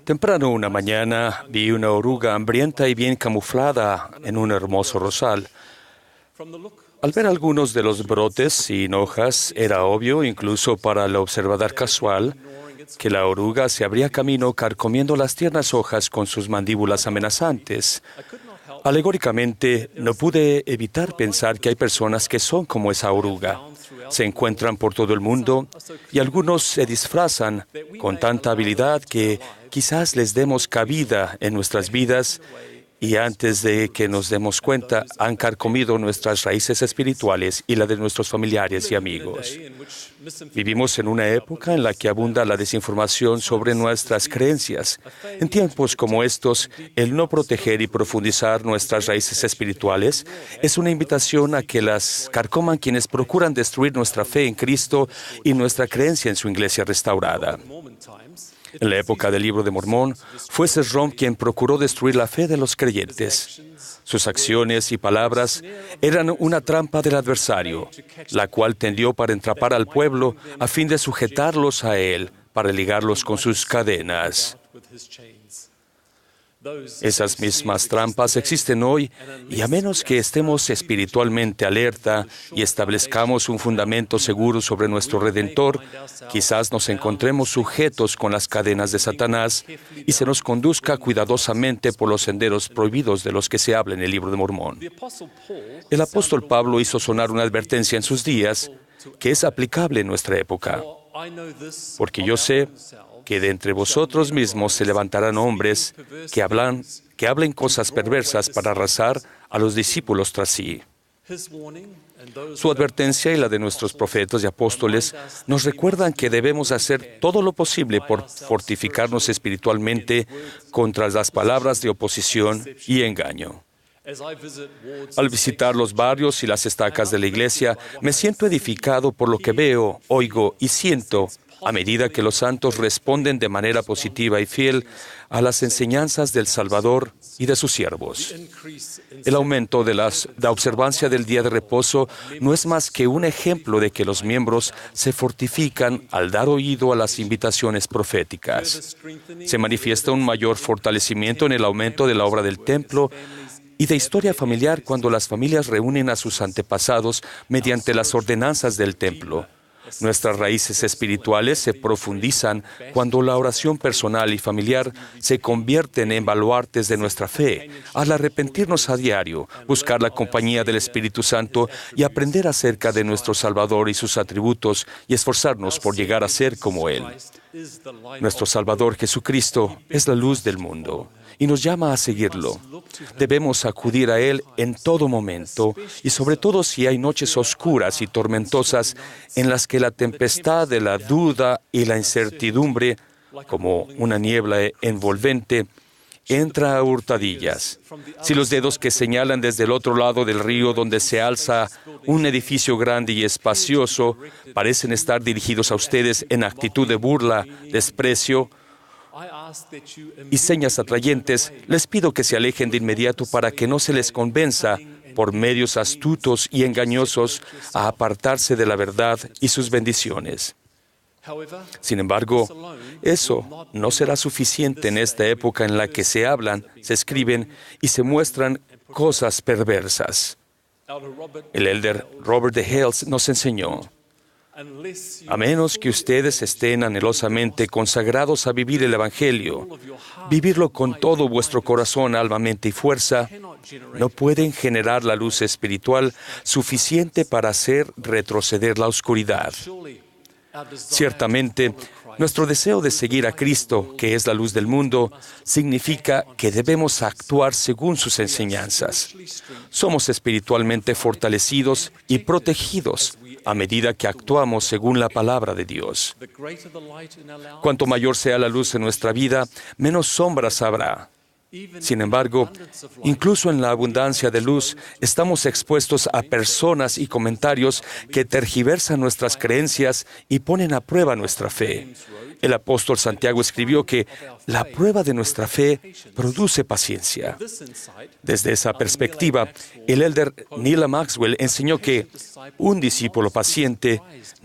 Temprano una mañana vi una oruga hambrienta y bien camuflada en un hermoso rosal. Al ver algunos de los brotes sin hojas, era obvio, incluso para el observador casual, que la oruga se abría camino carcomiendo las tiernas hojas con sus mandíbulas amenazantes. Alegóricamente, no pude evitar pensar que hay personas que son como esa oruga. Se encuentran por todo el mundo y algunos se disfrazan con tanta habilidad que quizás les demos cabida en nuestras vidas y antes de que nos demos cuenta han carcomido nuestras raíces espirituales y la de nuestros familiares y amigos. Vivimos en una época en la que abunda la desinformación sobre nuestras creencias. En tiempos como estos, el no proteger y profundizar nuestras raíces espirituales es una invitación a que las carcoman quienes procuran destruir nuestra fe en Cristo y nuestra creencia en su iglesia restaurada. En la época del Libro de Mormón, fue Sesrom quien procuró destruir la fe de los creyentes. Sus acciones y palabras eran una trampa del adversario, la cual tendió para entrapar al pueblo a fin de sujetarlos a él, para ligarlos con sus cadenas. Esas mismas trampas existen hoy y a menos que estemos espiritualmente alerta y establezcamos un fundamento seguro sobre nuestro Redentor, quizás nos encontremos sujetos con las cadenas de Satanás y se nos conduzca cuidadosamente por los senderos prohibidos de los que se habla en el Libro de Mormón. El apóstol Pablo hizo sonar una advertencia en sus días que es aplicable en nuestra época. Porque yo sé que de entre vosotros mismos se levantarán hombres que hablen cosas perversas para arrasar a los discípulos tras sí. Su advertencia y la de nuestros profetas y apóstoles nos recuerdan que debemos hacer todo lo posible por fortificarnos espiritualmente contra las palabras de oposición y engaño. Al visitar los barrios y las estacas de la iglesia, me siento edificado por lo que veo, oigo y siento a medida que los santos responden de manera positiva y fiel a las enseñanzas del Salvador y de sus siervos. El aumento de la observancia del día de reposo no es más que un ejemplo de que los miembros se fortifican al dar oído a las invitaciones proféticas. Se manifiesta un mayor fortalecimiento en el aumento de la obra del templo y de historia familiar cuando las familias reúnen a sus antepasados mediante las ordenanzas del templo. Nuestras raíces espirituales se profundizan cuando la oración personal y familiar se convierten en baluartes de nuestra fe. Al arrepentirnos a diario, buscar la compañía del Espíritu Santo y aprender acerca de nuestro Salvador y sus atributos y esforzarnos por llegar a ser como Él. Nuestro Salvador Jesucristo es la luz del mundo y nos llama a seguirlo. Debemos acudir a Él en todo momento y sobre todo si hay noches oscuras y tormentosas en las que la tempestad de la duda y la incertidumbre, como una niebla envolvente, entra a hurtadillas. Si los dedos que señalan desde el otro lado del río donde se alza un edificio grande y espacioso parecen estar dirigidos a ustedes en actitud de burla, desprecio y señas atrayentes, les pido que se alejen de inmediato para que no se les convenza, por medios astutos y engañosos, a apartarse de la verdad y sus bendiciones. Sin embargo, eso no será suficiente en esta época en la que se hablan, se escriben y se muestran cosas perversas. El elder Robert de Hales nos enseñó: a menos que ustedes estén anhelosamente consagrados a vivir el Evangelio, vivirlo con todo vuestro corazón, alma, mente y fuerza, no pueden generar la luz espiritual suficiente para hacer retroceder la oscuridad. Ciertamente, nuestro deseo de seguir a Cristo, que es la luz del mundo, significa que debemos actuar según sus enseñanzas. Somos espiritualmente fortalecidos y protegidos a medida que actuamos según la palabra de Dios. Cuanto mayor sea la luz en nuestra vida, menos sombras habrá. Sin embargo, incluso en la abundancia de luz, estamos expuestos a personas y comentarios que tergiversan nuestras creencias y ponen a prueba nuestra fe. El apóstol Santiago escribió que la prueba de nuestra fe produce paciencia. Desde esa perspectiva, el elder Neil Maxwell enseñó que un discípulo paciente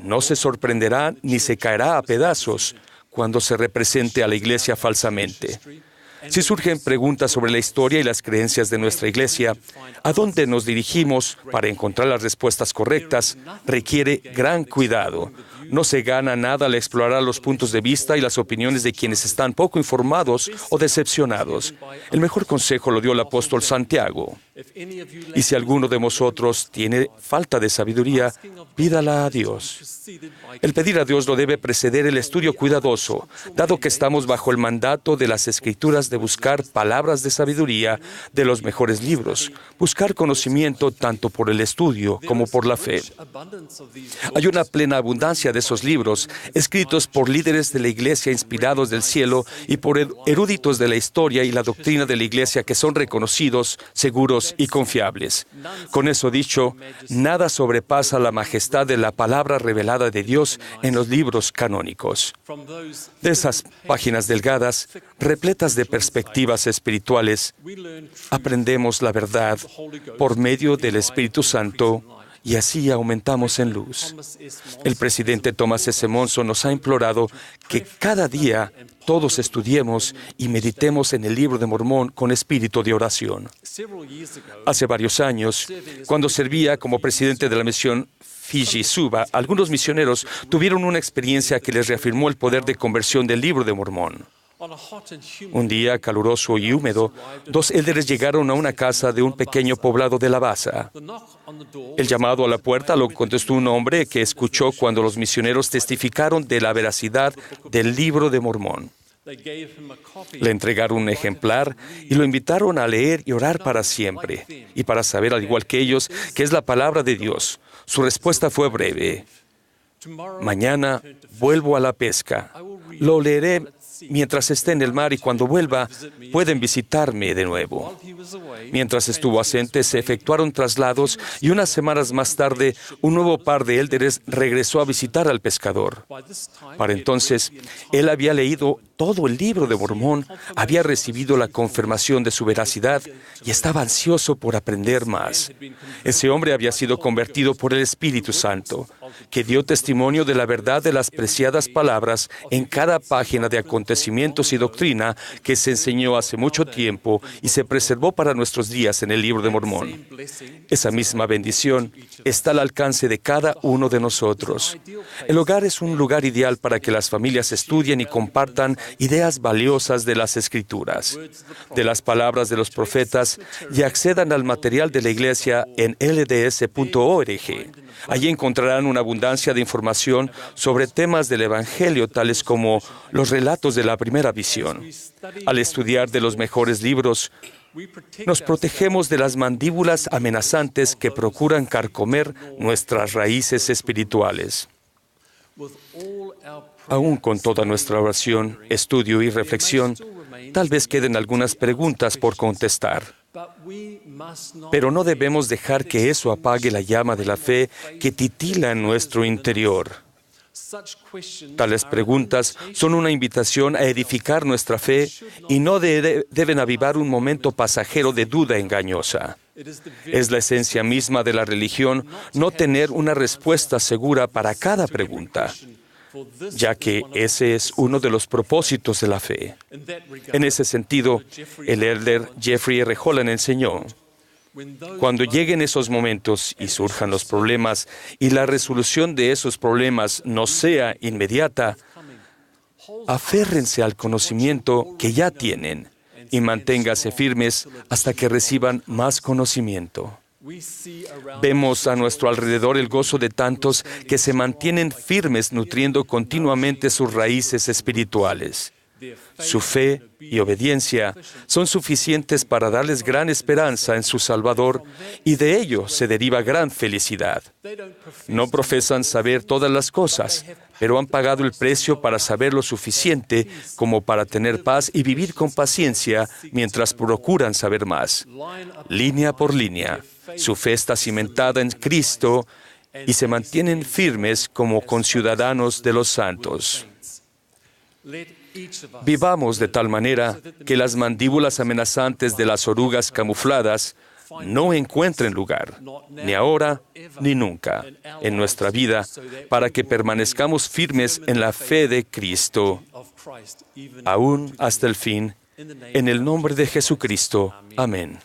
no se sorprenderá ni se caerá a pedazos cuando se represente a la Iglesia falsamente. Si surgen preguntas sobre la historia y las creencias de nuestra Iglesia, a dónde nos dirigimos para encontrar las respuestas correctas requiere gran cuidado. No se gana nada al explorar los puntos de vista y las opiniones de quienes están poco informados o decepcionados. El mejor consejo lo dio el apóstol Santiago. Y si alguno de vosotros tiene falta de sabiduría, pídala a Dios. El pedir a Dios lo debe preceder el estudio cuidadoso, dado que estamos bajo el mandato de las Escrituras de buscar palabras de sabiduría de los mejores libros, buscar conocimiento tanto por el estudio como por la fe. Hay una plena abundancia de esos libros, escritos por líderes de la Iglesia inspirados del cielo y por eruditos de la historia y la doctrina de la Iglesia que son reconocidos, seguros y confiables. Con eso dicho, nada sobrepasa la majestad de la palabra revelada de Dios en los libros canónicos. De esas páginas delgadas, repletas de perspectivas espirituales, aprendemos la verdad por medio del Espíritu Santo y así aumentamos en luz. El presidente Thomas S. Monson nos ha implorado que cada día todos estudiemos y meditemos en el Libro de Mormón con espíritu de oración. Hace varios años, cuando servía como presidente de la misión Fiji-Suba, algunos misioneros tuvieron una experiencia que les reafirmó el poder de conversión del Libro de Mormón. Un día caluroso y húmedo, dos élderes llegaron a una casa de un pequeño poblado de la Basa. El llamado a la puerta lo contestó un hombre que escuchó cuando los misioneros testificaron de la veracidad del Libro de Mormón. Le entregaron un ejemplar y lo invitaron a leer y orar para siempre, y para saber, al igual que ellos, que es la palabra de Dios. Su respuesta fue breve: mañana vuelvo a la pesca. Lo leeré mientras esté en el mar y cuando vuelva pueden visitarme de nuevo. Mientras estuvo ausente, se efectuaron traslados y unas semanas más tarde, un nuevo par de élderes regresó a visitar al pescador. Para entonces, él había leído todo el Libro de Mormón, había recibido la confirmación de su veracidad y estaba ansioso por aprender más. Ese hombre había sido convertido por el Espíritu Santo, que dio testimonio de la verdad de las preciadas palabras en cada página de acontecimientos y doctrina que se enseñó hace mucho tiempo y se preservó para nuestros días en el Libro de Mormón. Esa misma bendición está al alcance de cada uno de nosotros. El hogar es un lugar ideal para que las familias estudien y compartan ideas valiosas de las Escrituras, de las palabras de los profetas, y accedan al material de la Iglesia en lds.org. Allí encontrarán una abundancia de información sobre temas del Evangelio, tales como los relatos de la primera visión. Al estudiar de los mejores libros, nos protegemos de las mandíbulas amenazantes que procuran carcomer nuestras raíces espirituales. Aún con toda nuestra oración, estudio y reflexión, tal vez queden algunas preguntas por contestar. Pero no debemos dejar que eso apague la llama de la fe que titila en nuestro interior. Tales preguntas son una invitación a edificar nuestra fe y no deben avivar un momento pasajero de duda engañosa. Es la esencia misma de la religión no tener una respuesta segura para cada pregunta, ya que ese es uno de los propósitos de la fe. En ese sentido, el elder Jeffrey R. Holland enseñó: cuando lleguen esos momentos y surjan los problemas y la resolución de esos problemas no sea inmediata, aférrense al conocimiento que ya tienen y manténganse firmes hasta que reciban más conocimiento. Vemos a nuestro alrededor el gozo de tantos que se mantienen firmes nutriendo continuamente sus raíces espirituales. Su fe y obediencia son suficientes para darles gran esperanza en su Salvador y de ello se deriva gran felicidad. No profesan saber todas las cosas, pero han pagado el precio para saber lo suficiente como para tener paz y vivir con paciencia mientras procuran saber más. Línea por línea, su fe está cimentada en Cristo y se mantienen firmes como conciudadanos de los santos. Vivamos de tal manera que las mandíbulas amenazantes de las orugas camufladas no encuentren lugar, ni ahora ni nunca, en nuestra vida, para que permanezcamos firmes en la fe de Cristo, aún hasta el fin, en el nombre de Jesucristo. Amén.